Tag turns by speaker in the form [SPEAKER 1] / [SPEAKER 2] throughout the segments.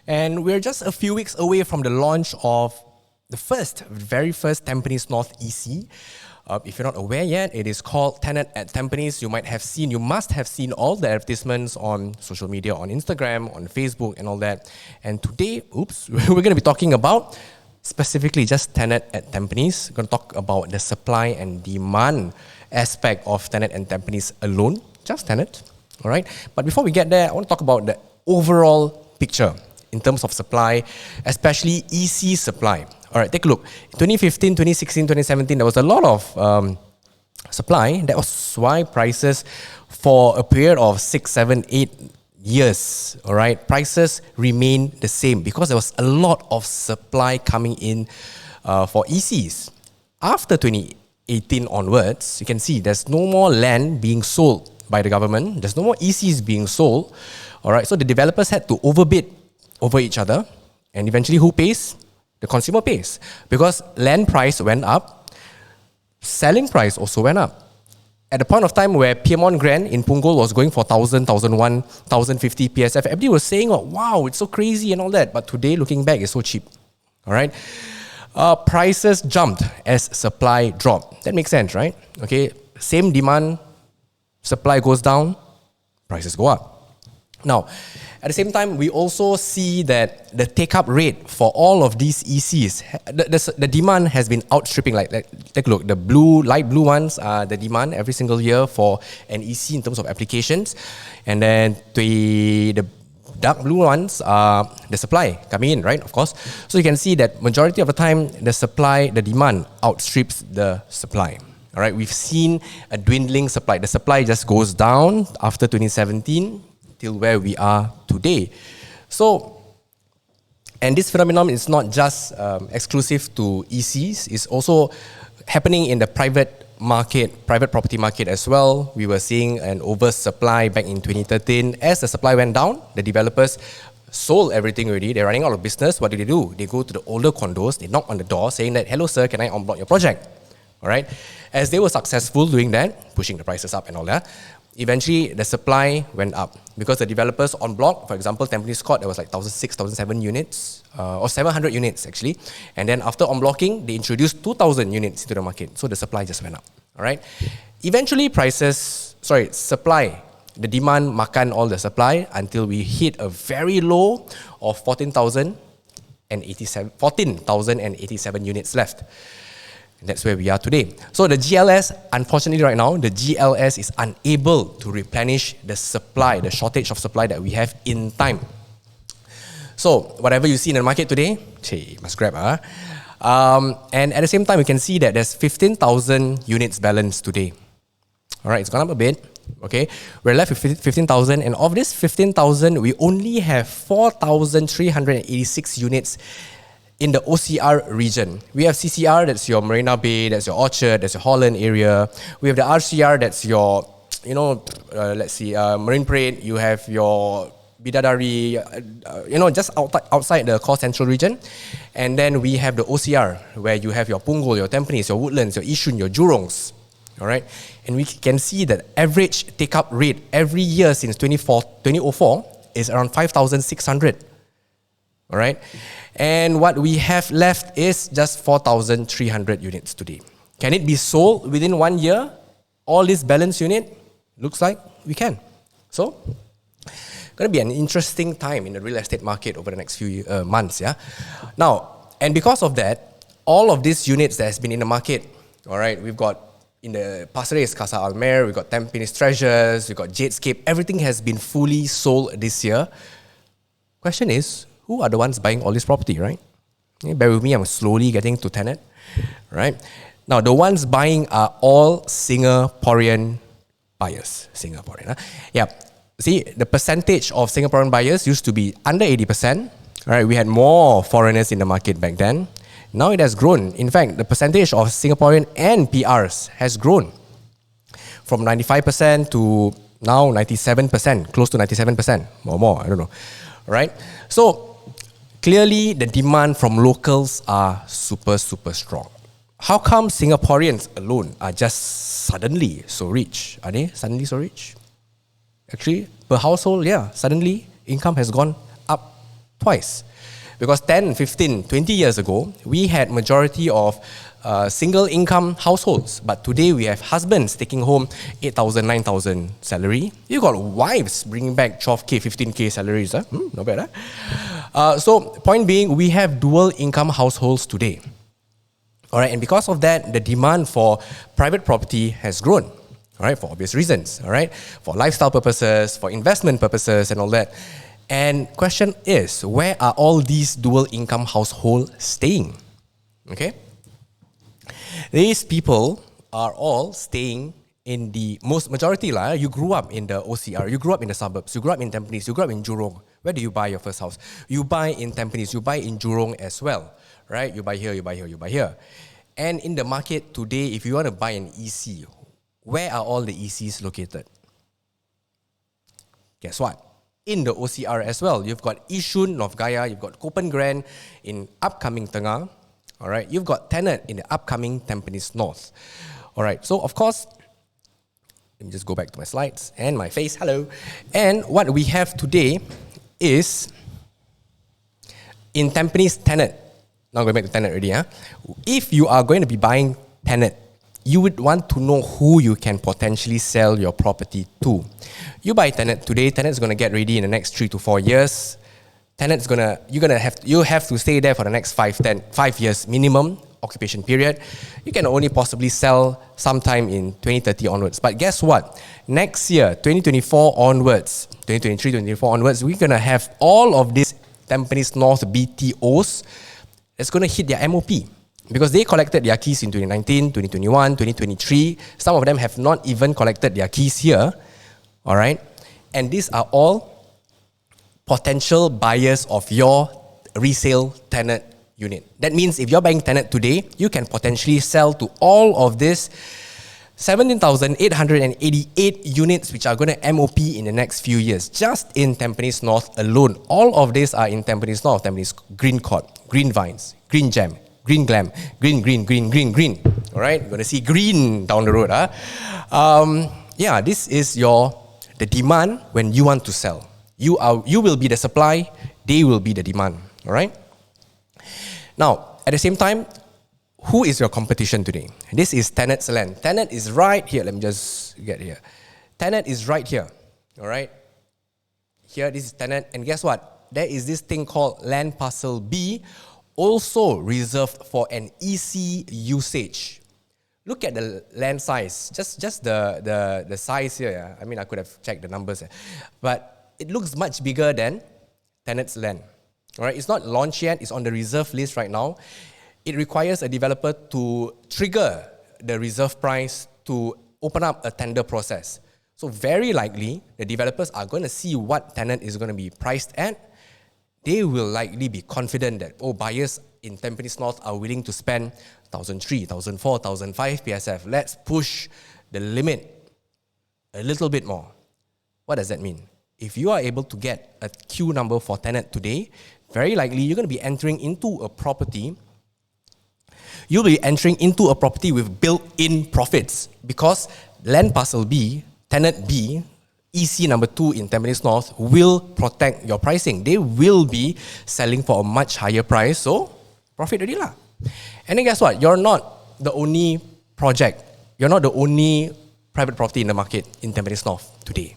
[SPEAKER 1] And we're just a few weeks away from the launch of the very first Tampines North EC. If you're not aware yet, it is called Tenet at Tampines. You must have seen all the advertisements on social media, on Instagram, on Facebook and all that. And today, we're going to be talking about specifically just Tenet at Tampines. We're going to talk about the supply and demand aspect of Tenet and Tampines alone, just Tenet, all right? But before we get there, I want to talk about the overall picture in terms of supply, especially EC supply. All right, take a look. 2015, 2016, 2017, there was a lot of supply. That was why prices for a period of 6, 7, 8 years, all right, prices remain the same because there was a lot of supply coming in for ECs. After 2018 onwards, you can see there's no more land being sold by the government. There's no more ECs being sold. All right, so the developers had to overbid over each other, and eventually who pays? The consumer pays, because land price went up, selling price also went up. At the point of time where Copen Grand in Punggol was going for 1,000, 1,001, 1,050 PSF, everybody was saying, oh, wow, it's so crazy and all that. But today, looking back, it's so cheap. All right, prices jumped as supply dropped. That makes sense, right? Okay, same demand, supply goes down, prices go up. Now, at the same time, we also see that the take-up rate for all of these ECs, the demand has been outstripping. Like take a look, the light blue ones are the demand every single year for an EC in terms of applications, and then the dark blue ones are the supply coming in, right? Of course. So you can see that majority of the time, the demand outstrips the supply. All right, we've seen a dwindling supply. The supply just goes down after 2017. Till where we are today. So, and this phenomenon is not just exclusive to ECs, it's also happening in the private property market as well. We were seeing an oversupply back in 2013. As the supply went down, the developers sold everything already. They're running out of business. What do? They go to the older condos, they knock on the door saying that, hello sir, can I en bloc your project? All right. As they were successful doing that, pushing the prices up and all that, eventually, the supply went up because the developers en bloc, for example, Tampines Court, there was like 1,006, 1,007 units, or 700 units actually. And then after en blocking, they introduced 2,000 units into the market. So the supply just went up, all right? Eventually, supply, the demand makan all the supply until we hit a very low of 14,087 units left. And that's where we are today. So the GLS, unfortunately right now, the GLS is unable to replenish the supply, the shortage of supply that we have in time. So whatever you see in the market today, must grab. And at the same time, we can see that there's 15,000 units balance today. All right, it's gone up a bit. Okay, we're left with 15,000, and of this 15,000, we only have 4,386 units in the OCR region. We have CCR, that's your Marina Bay, that's your Orchard, that's your Holland area. We have the RCR, that's your, Marine Parade. You have your Bidadari, just outside the core central region. And then we have the OCR, where you have your Punggol, your Tampines, your Woodlands, your Yishun, your Jurongs. All right, and we can see that average take-up rate every year since 2004 is around 5,600. All right, and what we have left is just 4,300 units today. Can it be sold within 1 year? All this balance unit? Looks like we can. So, going to be an interesting time in the real estate market over the next few months. Yeah. Now, and because of that, all of these units that has been in the market, all right, we've got in the Pasir Ris, Casa Almer, we've got Tampines Treasures, we've got Jadescape. Everything has been fully sold this year. Question is, who are the ones buying all this property, right? Bear with me, I'm slowly getting to Tenet, right? Now, the ones buying are all Singaporean buyers. Yeah. See, the percentage of Singaporean buyers used to be under 80%, right? We had more foreigners in the market back then. Now it has grown. In fact, the percentage of Singaporean and PRs has grown from 95% to now 97%, close to 97% or more, I don't know, right? So, clearly, the demand from locals are super, super strong. How come Singaporeans alone are just suddenly so rich? Are they suddenly so rich? Actually, per household, yeah, suddenly income has gone up twice. Because 10, 15, 20 years ago, we had majority of single income households. But today we have husbands taking home 8,000, 9,000 salary. You got wives bringing back 12K, 15K salaries. Not bad, So point being, we have dual income households today. All right, and because of that, the demand for private property has grown. All right, for obvious reasons. All right, for lifestyle purposes, for investment purposes, and all that. And question is, where are all these dual income households staying? Okay. These people are all staying in the most majority lah. You grew up in the OCR, you grew up in the suburbs, you grew up in Tampines, you grew up in Jurong. Where do you buy your first house? You buy in Tampines, you buy in Jurong as well, right? You buy here, you buy here, you buy here. And in the market today, if you want to buy an EC, where are all the ECs located? Guess what? In the OCR as well. You've got Yishun, North Gaia, you've got Copen Grand in upcoming Tengah. All right, you've got Tenet in the upcoming Tampines North. All right, so of course, let me just go back to my slides and my face. Hello. And what we have today is in Tampines Tenet. Now going back to Tenet already. If you are going to be buying Tenet, you would want to know who you can potentially sell your property to. You buy Tenet today. Tenet's going to get ready in the next 3 to 4 years. Tenant's you have to stay there for the next 5 years minimum occupation period. You can only possibly sell sometime in 2030 onwards. But guess what? Next year, 2024 onwards, 2023, 2024 onwards, we're going to have all of these Tampines North BTOs that's going to hit their MOP. Because they collected their keys in 2019, 2021, 2023. Some of them have not even collected their keys here. All right? And these are all potential buyers of your resale tenant unit. That means if you're buying tenant today, you can potentially sell to all of this 17,888 units which are going to MOP in the next few years, just in Tampines North alone. All of these are in Tampines North, Tampines Green Court, Green Vines, Green Gem, Green Glam, Green. All right, you're going to see green down the road. This is the demand when you want to sell. You will be the supply, they will be the demand. All right. Now, at the same time, who is your competition today? This is Tenet's land. Tenet is right here. Let me just get here. Tenet is right here. All right. Here, this is Tenet, and guess what? There is this thing called Land Parcel B, also reserved for an EC usage. Look at the land size. Just the size here. Yeah? I mean, I could have checked the numbers, but it looks much bigger than Tenet's land. All right, it's not launched yet. It's on the reserve list right now. It requires a developer to trigger the reserve price to open up a tender process. So very likely, the developers are going to see what Tenet is going to be priced at. They will likely be confident that, buyers in Tampines North are willing to spend 1,003, 1,004, 1,005 PSF. Let's push the limit a little bit more. What does that mean? If you are able to get a queue number for Tenet today, very likely you're going to be entering into a property. You'll be entering into a property with built-in profits because Land Parcel B, Tenet B, EC number 2 in Tampines North will protect your pricing. They will be selling for a much higher price, so profit already lah. And then guess what? You're not the only project. You're not the only private property in the market in Tampines North today.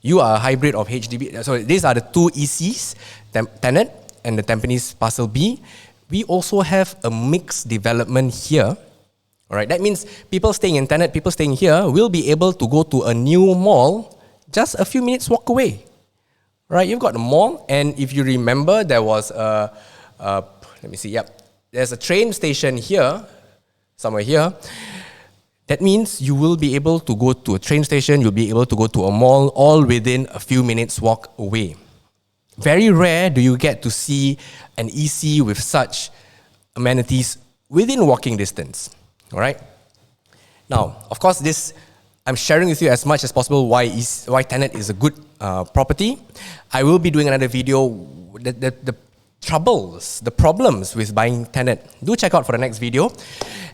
[SPEAKER 1] You are a hybrid of HDB. So these are the two ECs, Tenet and the Tampines Parcel B. We also have a mixed development here. All right, that means people staying in Tenet, people staying here will be able to go to a new mall just a few minutes walk away. Right, you've got a mall, and if you remember, there was there's a train station here, somewhere here. That means you will be able to go to a train station, you'll be able to go to a mall all within a few minutes walk away. Very rare do you get to see an EC with such amenities within walking distance. All right. Now, of course, I'm sharing with you as much as possible why Tenet is a good property. I will be doing another video, the troubles, the problems with buying Tenet. Do check out for the next video.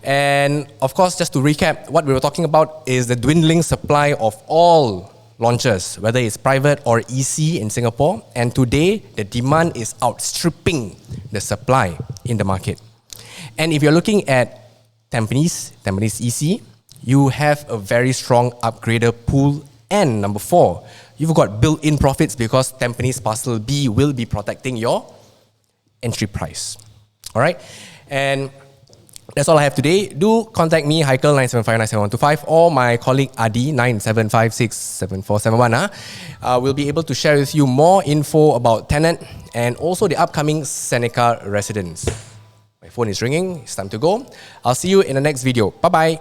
[SPEAKER 1] And of course, just to recap, what we were talking about is the dwindling supply of all launches, whether it's private or EC in Singapore. And today, the demand is outstripping the supply in the market. And if you're looking at Tampines EC, you have a very strong upgrader pool. And number 4, you've got built-in profits because Tampines Parcel B will be protecting your entry price. All right? And that's all I have today. Do contact me, Heikel 9759725, or my colleague Adi 97567471. We'll be able to share with you more info about Tenet and also the upcoming Seneca residence. My phone is ringing. It's time to go. I'll see you in the next video. Bye-bye.